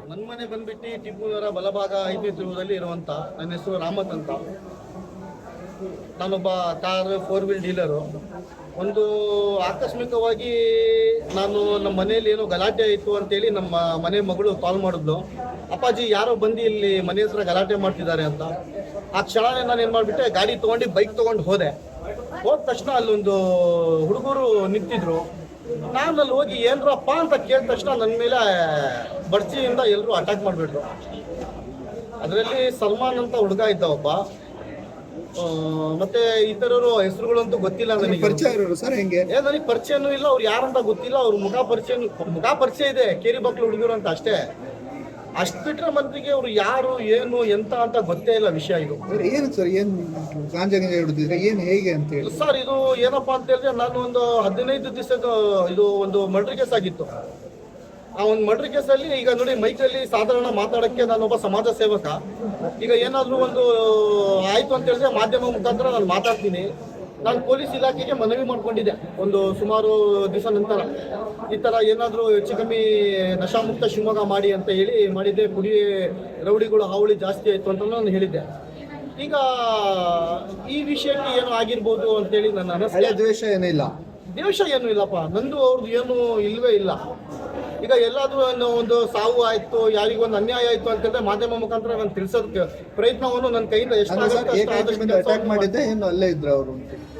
ನನ್ನ ಮನೆ ಬಂದ್ಬಿಟ್ಟು ಟಿಪ್ಪುನಗರ ಬಲಭಾಗ 5ನೇ ತಿರುವುದಲ್ಲಿ ಇರುವಂಥ ನನ್ನ ಹೆಸರು ರಾಮತ್ ಅಂತ. ನಾನೊಬ್ಬ ಕಾರ್ 4 ವೀಲ್ ಡೀಲರು. ಒಂದು ಆಕಸ್ಮಿಕವಾಗಿ ನಾನು ನಮ್ಮ ಮನೆಯಲ್ಲಿ ಏನೋ ಗಲಾಟೆ ಆಯಿತು ಅಂತೇಳಿ ನಮ್ಮ ಮನೆ ಮಗಳು ಕಾಲ್ ಮಾಡಿದ್ಲು. ಅಪ್ಪಾಜಿ ಯಾರೋ ಬಂದು ಇಲ್ಲಿ ಮನೆ ಹತ್ರ ಗಲಾಟೆ ಮಾಡ್ತಿದ್ದಾರೆ ಅಂತ. ಆ ಕ್ಷಣನೇ ನಾನು ಏನು ಮಾಡಿಬಿಟ್ಟೆ, ಗಾಡಿ ತೊಗೊಂಡು ಬೈಕ್ ತೊಗೊಂಡು ಹೋದ ತಕ್ಷಣ ಅಲ್ಲೊಂದು ಹುಡುಗರು ನಿಂತಿದ್ರು. ನಾನು ಅಲ್ಲಿ ಹೋಗಿ ಏನರಪ್ಪ ಅಂತ ಕೇಳಿದ ತಕ್ಷಣ ನನ್ನ ಮೇಲೆ ಬಡ್ಚಿಯಿಂದ ಎಲ್ಲರೂ ಅಟ್ಯಾಕ್ ಮಾಡಿಬಿಟ್ರು. ಅದರಲ್ಲಿ ಸಲ್ಮಾನ್ ಅಂತ ಹುಡುಗ ಇದ್ದ ಒಬ್ಬ, ಮತ್ತೆ ಇತರರು ಹೆಸರುಗಳಂತೂ ಗೊತ್ತಿಲ್ಲ ನನಗೆ. ಪರಿಚಯ ಇರೋರು ಸರ್ ಹೆಂಗೆ? ನನಗೆ ಪರಿಚಯನೂ ಇಲ್ಲ, ಅವ್ರು ಯಾರಂತ ಗೊತ್ತಿಲ್ಲ. ಅವ್ರ ಮುಖ ಪರಿಚಯ ಇದೆ, ಕೇರಿ ಬಕ್ಲು ಹುಡುಗರು ಅಂತ ಅಷ್ಟೇ. ಅಷ್ಟು ಬಿಟ್ಟರೆ ಮಂದಿಗೆ ಅವರು ಯಾರು ಏನು ಎಂತ ಅಂತ ಗೊತ್ತೇ ಇಲ್ಲ ವಿಷಯ. ಇದು ಏನು ಸರ್, ಏನು ಗಾಂಜಾ ಹಿಡಿದಿದ್ರೆ ಏನು ಹೇಗೆ ಅಂತ ಹೇಳಿ ಸರ್, ಇದು ಏನಪ್ಪಾ ಅಂತ ಹೇಳಿದ್ರೆ, ನಾನು ಒಂದು 15 ದಿವಸದ ಇದು ಒಂದು ಮರ್ಡರ್ ಕೇಸ್ ಆಗಿತ್ತು. ಆ ಒಂದು ಮರ್ಡರ್ ಕೇಸಲ್ಲಿ ಈಗ ನೋಡಿ, ಮೈಕಲ್ಲಿ ಸಾಧಾರಣ ಮಾತಾಡೋಕ್ಕೆ ನಾನೊಬ್ಬ ಸಮಾಜ ಸೇವಕ. ಈಗ ಏನಾದರೂ ಒಂದು ಆಯಿತು ಅಂತ ಹೇಳಿದ್ರೆ ಮಾಧ್ಯಮ ಮುಖಾಂತರ ನಾನು ಮಾತಾಡ್ತೀನಿ. ನಾನು ಪೊಲೀಸ್ ಇಲಾಖೆಗೆ ಮನವಿ ಮಾಡ್ಕೊಂಡಿದ್ದೆ ಒಂದು ಸುಮಾರು ದಿವಸ ನಂತರ, ಈ ಥರ ಏನಾದರೂ ಹೆಚ್ಚು ಕಮ್ಮಿ ನಶಾಮುಕ್ತ ಶಿವಮೊಗ್ಗ ಮಾಡಿ ಅಂತ ಹೇಳಿ ಮಾಡಿದ್ದೆ. ಕುಡಿ ರೌಡಿಗಳು ಹಾವಳಿ ಜಾಸ್ತಿ ಆಯಿತು ಅಂತ ನಾನು ಹೇಳಿದ್ದೆ. ಈಗ ಈ ವಿಷಯಕ್ಕೆ ಏನು ಆಗಿರ್ಬೋದು ಅಂತೇಳಿ ನನ್ನ ಅನಿಸಿಕೆ. ದ್ವೇಷ ಏನಿಲ್ಲ, ದ್ವೇಷ ಏನೂ ಇಲ್ಲಪ್ಪ, ನಂದು ಅವ್ರದ್ದು ಏನು ಇಲ್ಲವೇ ಇಲ್ಲ. ಈಗ ಎಲ್ಲಾದರೂ ಒಂದು ಸಾವು ಆಯಿತು, ಯಾರಿಗೊಂದು ಅನ್ಯಾಯ ಆಯಿತು ಅಂತಂದ್ರೆ ಮಾಧ್ಯಮ ಮುಖಾಂತರ ನಾನು ತಿಳಿಸೋದಕ್ಕೆ ಪ್ರಯತ್ನವನ್ನು ನನ್ನ ಕೈಯಿಂದ ಅಟ್ಯಾಕ್ ಮಾಡಿದ್ದೆ. ಏನು ಅಲ್ಲೇ ಇದ್ರು ಅವರು?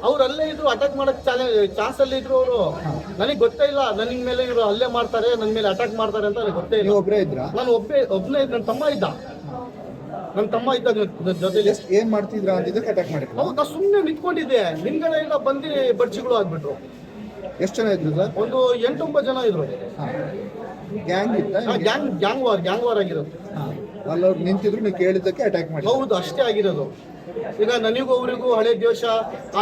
ಅವ್ರು ಅಲ್ಲೇ ಇದ್ರು, ಅಟ್ಯಾಕ್ ಮಾಡಕ್ ಚಾನ್ಸ್ ಅಲ್ಲಿ ಇದ್ರು ಅವರು. ನನಗೆ ಗೊತ್ತೇ ಇಲ್ಲ ನನ್ನ ಮೇಲೆ ಇವರು ಅಲ್ಲೇ ಮಾಡ್ತಾರೆ, ನನ್ನ ಮೇಲೆ ಅಟ್ಯಾಕ್ ಮಾಡ್ತಾರೆ ಅಂತ ನನಗೆ ಗೊತ್ತೇ ಇಲ್ಲ. ಒಬ್ಬರೇ ಇದ್ರ? ನಾನು ಒಬ್ಬನೇ ನನ್ನ ತಮ್ಮ ಇದ್ದ ಜೊತೆಲಿ. ಏನ್ ಮಾಡ್ತಿದ್ರ ಅಂತಿದ್ದಕ್ಕೆ ಅಟ್ಯಾಕ್ ಮಾಡಿದ್ರು? ಹೌದು, ನಾನು ಸುಮ್ಮನೆ ನಿಂತ್ಕೊಂಡಿದ್ದೆ, ಹಿಂದ್ಗಡೆಯಿಂದ ಬಂದು ಬಡ್ಚಿಗಳು ಆಗ್ಬಿಟ್ರು. ಎಷ್ಟು ಜನ ಇದ್ರು ಸರ್? ಒಂದು 8-9 ಜನ ಇದ್ರು. ಗ್ಯಾಂಗ್ ಇತ್ತ? ಗ್ಯಾಂಗ್ ವಾರ್ ಆಗಿರೋದು. ಅಲ್ಲವ್ರು ನಿಂತಿದ್ರು, ನೀವು ಕೇಳಿದ್ದಕ್ಕೆ ಅಟ್ಯಾಕ್ ಮಾಡಿ? ಹೌದು, ಅಷ್ಟೇ ಆಗಿರೋದು. ಈಗ ನನಗೂ ಅವರಿಗೂ ಹಳೆ ದ್ವೇಷ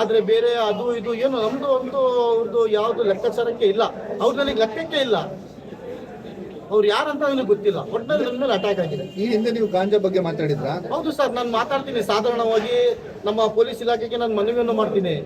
ಆದ್ರೆ ಬೇರೆ ಅದು ಇದು ಏನು ನಮ್ದು ಒಂದು ಅವ್ರದ್ದು ಯಾವ್ದು ಲೆಕ್ಕಾಚಾರಕ್ಕೆ ಇಲ್ಲ. ಅವ್ರು ನನಗೆ ಲೆಕ್ಕಕ್ಕೆ ಇಲ್ಲ, ಅವ್ರು ಯಾರಂತ ನನಗೆ ಗೊತ್ತಿಲ್ಲ. ಒಟ್ಟಿನಲ್ಲಿ ನನ್ನ ಮೇಲೆ ಅಟ್ಯಾಕ್ ಆಗಿದೆ. ಈ ಹಿಂದೆ ನೀವು ಗಾಂಜಾ ಬಗ್ಗೆ ಮಾತಾಡಿದ್ರಾ? ಹೌದು ಸರ್, ನಾನು ಮಾತಾಡ್ತೀನಿ ಸಾಧಾರಣವಾಗಿ. ನಮ್ಮ ಪೊಲೀಸ್ ಇಲಾಖೆಗೆ ನಾನು ಮನವಿಯನ್ನು ಮಾಡ್ತೀನಿ.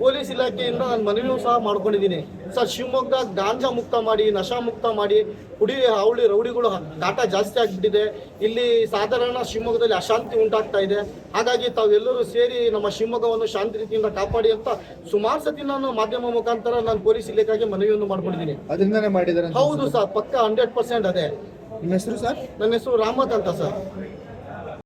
ಪೊಲೀಸ್ ಇಲಾಖೆಯಿಂದ ನಾನು ಮನವಿಯೂ ಸಹ ಮಾಡ್ಕೊಂಡಿದ್ದೀನಿ. ಸರ್, ಶಿವಮೊಗ್ಗ ಗಾಂಜಾ ಮುಕ್ತ ಮಾಡಿ, ನಶಾ ಮುಕ್ತ ಮಾಡಿ, ಕುಡಿ ಹಾವಳಿ ರೌಡಿಗಳು ಕಾಟ ಜಾಸ್ತಿ ಆಗಿಬಿಟ್ಟಿದೆ. ಇಲ್ಲಿ ಸಾಧಾರಣ ಶಿವಮೊಗ್ಗದಲ್ಲಿ ಅಶಾಂತಿ ಉಂಟಾಗ್ತಾ ಇದೆ. ಹಾಗಾಗಿ ತಾವೆಲ್ಲರೂ ಸೇರಿ ನಮ್ಮ ಶಿವಮೊಗ್ಗವನ್ನು ಶಾಂತಿ ರೀತಿಯಿಂದ ಕಾಪಾಡಿ ಅಂತ ಸುಮಾರು ಸತಿ ನಾನು ಮಾಧ್ಯಮ ಮುಖಾಂತರ ನಾನು ಪೊಲೀಸ್ ಇಲಾಖೆಗೆ ಮನವಿಯನ್ನು ಮಾಡ್ಕೊಂಡಿದ್ದೀನಿ. ಅದರಿಂದನೇ ಮಾಡಿದ್ದಾರೆ? ಹೌದು ಸರ್, ಪಕ್ಕ 100% ಅದೇ. ನಿಮ್ಮ ಹೆಸರು ಸರ್? ನನ್ನ ಹೆಸರು ರಾಮತ್ ಅಂತ ಸರ್.